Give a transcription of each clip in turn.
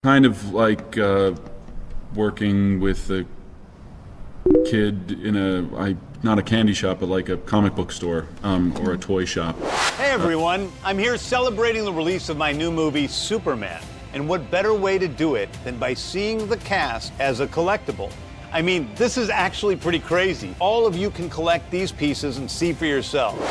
Kind of like working with a kid in not a candy shop, but like a comic book store or a toy shop. Hey everyone, I'm here celebrating the release of my new movie, Superman. And what better way to do it than by seeing the cast as a collectible? I mean, this is actually pretty crazy. All of you can collect these pieces and see for yourselves.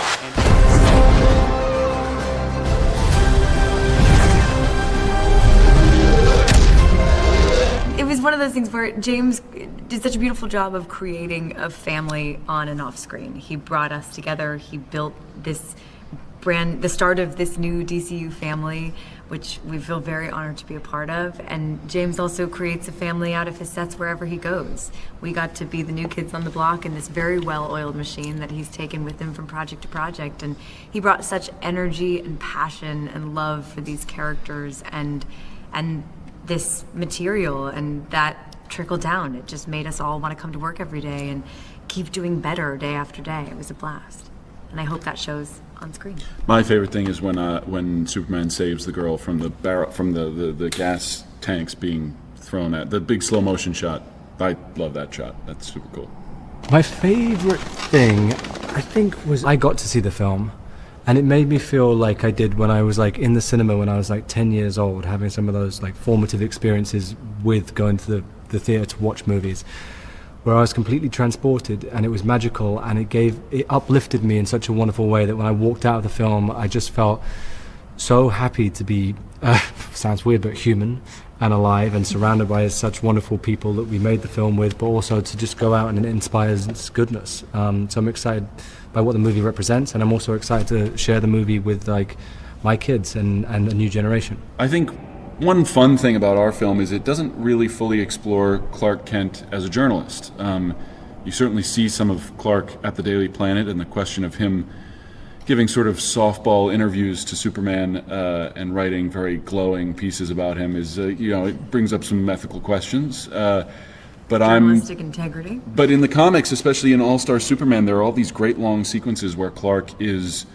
It was one of those things where James did such a beautiful job of creating a family on and off screen. He brought us together. He built the start of this new DCU family, which we feel very honored to be a part of. And James also creates a family out of his sets wherever he goes. We got to be the new kids on the block in this very well-oiled machine that he's taken with him from project to project. And he brought such energy and passion and love for these characters and this material, and that trickled down. It just made us all want to come to work every day and keep doing better day after day. It was a blast. And I hope that shows on screen. My favorite thing is when Superman saves the girl from the gas tanks being thrown at, the big slow motion shot. I love that shot. That's super cool. My favorite thing, I think, was I got to see the film, and it made me feel like I did when I was like in the cinema when I was like 10 years old, having some of those like formative experiences with going to the theater to watch movies, where I was completely transported and it was magical, and it uplifted me in such a wonderful way that when I walked out of the film, I just felt so happy to be, sounds weird, but human and alive and surrounded by such wonderful people that we made the film with, but also to just go out and it inspires goodness. So I'm excited by what the movie represents, and I'm also excited to share the movie with like my kids and a new generation. I think one fun thing about our film is it doesn't really fully explore Clark Kent as a journalist. You certainly see some of Clark at the Daily Planet, and the question of him giving sort of softball interviews to Superman and writing very glowing pieces about him is, it brings up some ethical questions. Journalistic integrity. But in the comics, especially in All-Star Superman, there are all these great long sequences where Clark is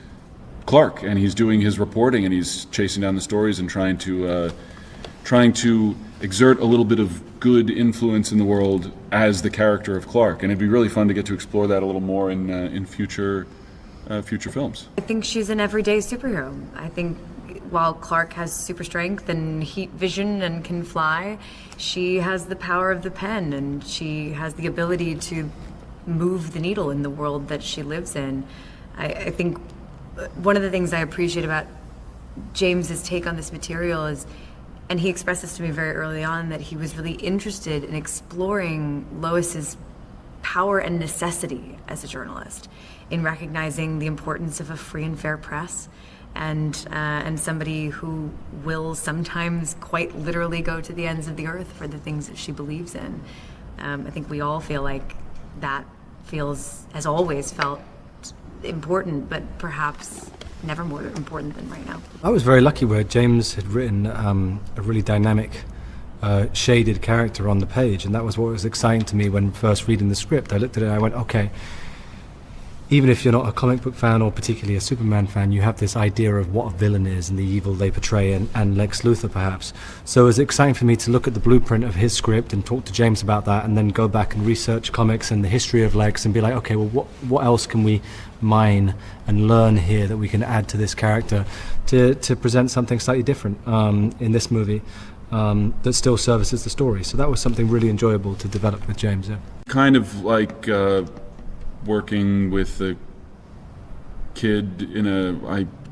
Clark, and he's doing his reporting, and he's chasing down the stories and trying to exert a little bit of good influence in the world as the character of Clark. And it'd be really fun to get to explore that a little more in future films. I think she's an everyday superhero. I think while Clark has super strength and heat vision and can fly, she has the power of the pen, and she has the ability to move the needle in the world that she lives in. I think one of the things I appreciate about James's take on this material is, and he expressed this to me very early on, that he was really interested in exploring Lois's power and necessity as a journalist, in recognizing the importance of a free and fair press, and somebody who will sometimes quite literally go to the ends of the earth for the things that she believes in. I think we all feel like that has always felt important, but perhaps never more important than right now. I was very lucky where James had written a really dynamic, shaded character on the page, and that was what was exciting to me when first reading the script. I looked at it and I went, okay, even if you're not a comic book fan or particularly a Superman fan, you have this idea of what a villain is and the evil they portray, and Lex Luthor perhaps. So it was exciting for me to look at the blueprint of his script and talk to James about that, and then go back and research comics and the history of Lex and be like, okay, well, what else can we mine and learn here that we can add to this character to present something slightly different in this movie that still services the story. So that was something really enjoyable to develop with James. Yeah. Kind of like working with a kid in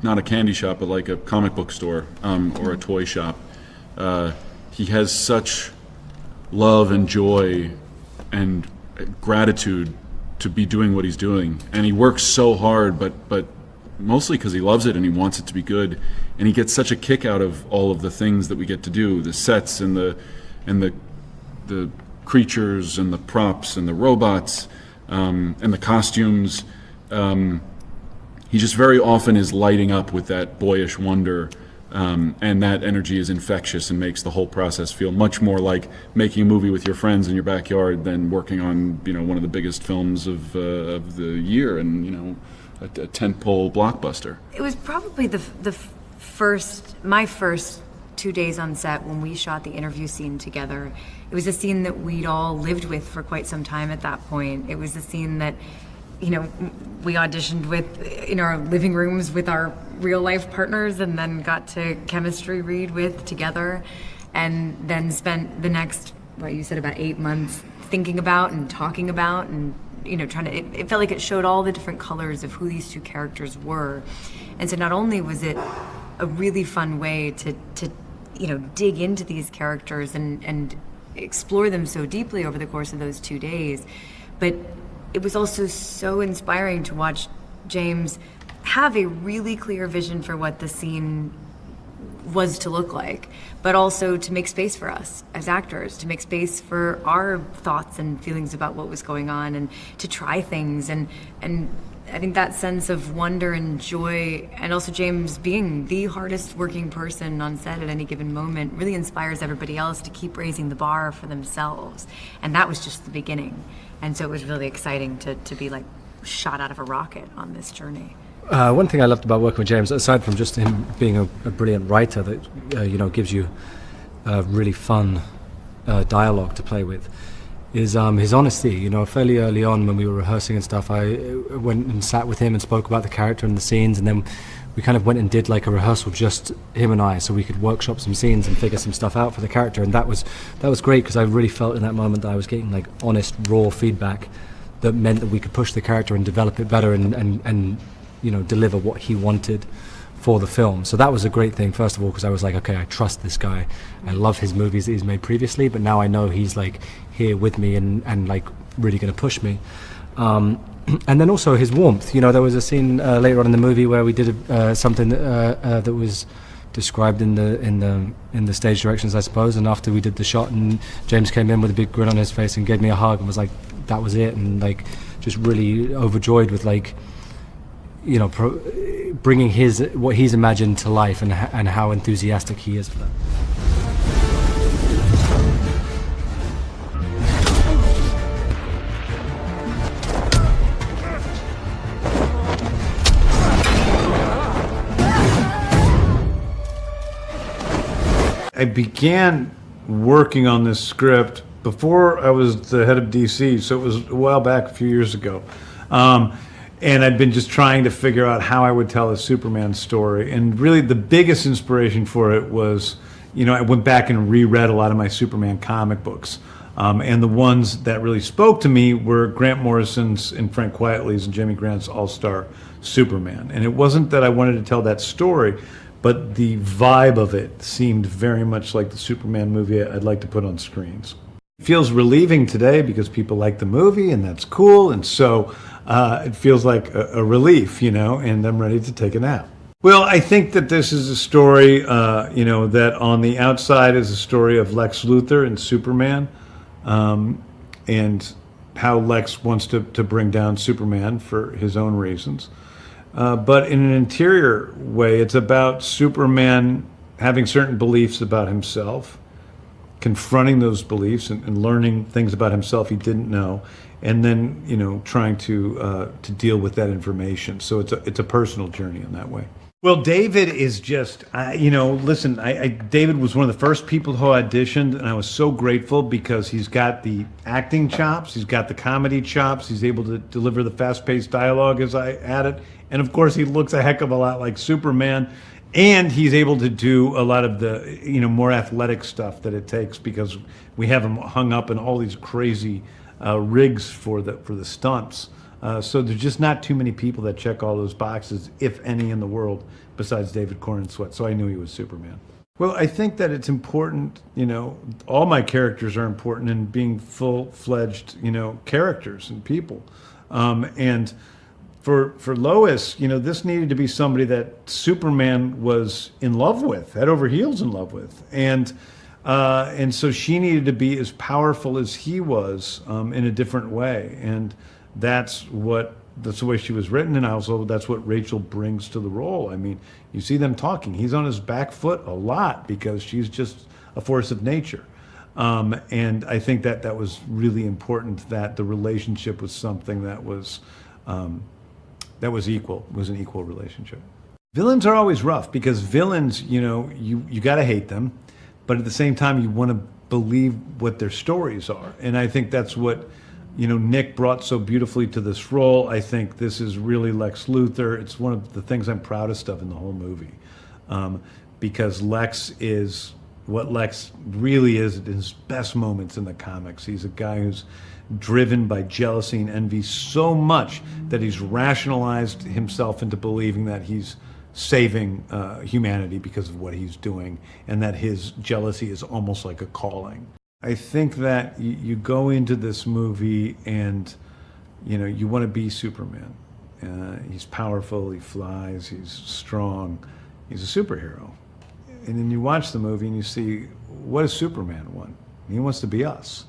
not a candy shop, but like a comic book store or a toy shop. He has such love and joy and gratitude to be doing what he's doing, and he works so hard, but mostly because he loves it and he wants it to be good, and he gets such a kick out of all of the things that we get to do, the sets and the creatures and the props and the robots and the costumes. He just very often is lighting up with that boyish wonder, and that energy is infectious and makes the whole process feel much more like making a movie with your friends in your backyard than working on one of the biggest films of the year and a tentpole blockbuster. It was probably my first 2 days on set when we shot the interview scene together. It was a scene that we'd all lived with for quite some time at that point. It was a scene that, we auditioned with in our living rooms with our real life partners and then got to chemistry read with together and then spent the next, what you said, about 8 months thinking about and talking about and, trying to, it felt like it showed all the different colors of who these two characters were. And so not only was it a really fun way to dig into these characters and explore them so deeply over the course of those 2 days, but it was also so inspiring to watch James have a really clear vision for what the scene was to look like, but also to make space for us as actors, to make space for our thoughts and feelings about what was going on and to try things. And I think that sense of wonder and joy, and also James being the hardest working person on set at any given moment, really inspires everybody else to keep raising the bar for themselves. And that was just the beginning. And so it was really exciting to be like shot out of a rocket on this journey. One thing I loved about working with James, aside from just him being a brilliant writer that gives you really fun dialogue to play with, is his honesty. Fairly early on when we were rehearsing and stuff, I went and sat with him and spoke about the character and the scenes, and then we kind of went and did like a rehearsal, just him and I, so we could workshop some scenes and figure some stuff out for the character. And that was great, because I really felt in that moment that I was getting like honest, raw feedback that meant that we could push the character and develop it better and deliver what he wanted for the film. So that was a great thing, first of all, because I was like, okay, I trust this guy. I love his movies that he's made previously, but now I know he's like here with me and like really going to push me. And then also his warmth. There was a scene later on in the movie where we did something that was described in the stage directions, I suppose. And after we did the shot, and James came in with a big grin on his face and gave me a hug and was like, that was it, and like just really overjoyed with like, bringing what he's imagined to life and how enthusiastic he is for that. I began working on this script before I was the head of DC, so it was a while back, a few years ago. And I'd been just trying to figure out how I would tell a Superman story. And really the biggest inspiration for it was, I went back and reread a lot of my Superman comic books. And the ones that really spoke to me were Grant Morrison's and Frank Quitely's and Jimmy Grant's All-Star Superman. And it wasn't that I wanted to tell that story, but the vibe of it seemed very much like the Superman movie I'd like to put on screens. It feels relieving today because people like the movie, and that's cool, and so it feels like a relief, and I'm ready to take a nap. Well, I think that this is a story, that on the outside is a story of Lex Luthor and Superman, and how Lex wants to bring down Superman for his own reasons. But in an interior way, it's about Superman having certain beliefs about himself, confronting those beliefs and learning things about himself he didn't know, and then trying to deal with that information. So it's a personal journey in that way. Well, David is just, listen, David was one of the first people who auditioned, and I was so grateful because he's got the acting chops, he's got the comedy chops, he's able to deliver the fast-paced dialogue as I add it, and of course he looks a heck of a lot like Superman, and he's able to do a lot of the, more athletic stuff that it takes, because we have him hung up in all these crazy rigs for the stunts. So there's just not too many people that check all those boxes, if any, in the world, besides David Corenswet. So I knew he was Superman. Well, I think that it's important, all my characters are important in being full-fledged, characters and people. And for Lois, this needed to be somebody that Superman was in love with, head over heels in love with. And so she needed to be as powerful as he was in a different way. And that's the way she was written, and also that's what Rachel brings to the role. I mean, you see them talking. He's on his back foot a lot because she's just a force of nature. And I think that was really important, that the relationship was something that was equal, was an equal relationship. Villains are always rough because villains, you got to hate them, but at the same time, you want to believe what their stories are. And I think that's what, Nick brought so beautifully to this role. I think this is really Lex Luthor. It's one of the things I'm proudest of in the whole movie. Because Lex is what Lex really is at his best moments in the comics. He's a guy who's driven by jealousy and envy so much that he's rationalized himself into believing that he's saving humanity because of what he's doing, and that his jealousy is almost like a calling. I think that you go into this movie and you want to be Superman. He's powerful, he flies, he's strong, he's a superhero. And then you watch the movie and you see, what does Superman want? He wants to be us.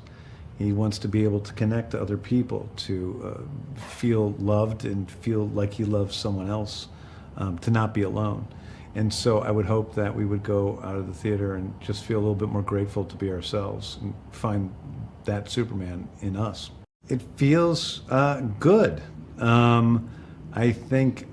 He wants to be able to connect to other people, to feel loved and feel like he loves someone else, to not be alone. And so I would hope that we would go out of the theater and just feel a little bit more grateful to be ourselves and find that Superman in us. It feels good. I think,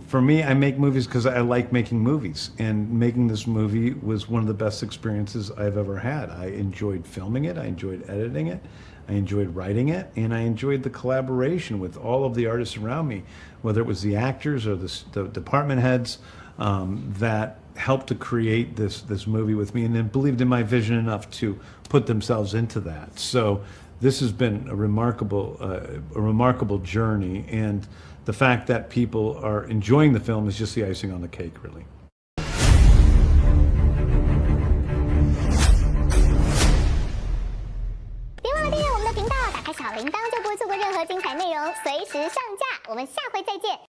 for me, I make movies because I like making movies, and making this movie was one of the best experiences I've ever had. I enjoyed filming it, I enjoyed editing it, I enjoyed writing it, and I enjoyed the collaboration with all of the artists around me, whether it was the actors or the department heads that helped to create this movie with me, and then believed in my vision enough to put themselves into that. So this has been a remarkable journey, and the fact that people are enjoying the film is just the icing on the cake, really. 别忘了订阅我们的频道，打开小铃铛就不会错过任何精彩内容，随时上架。我们下回再见。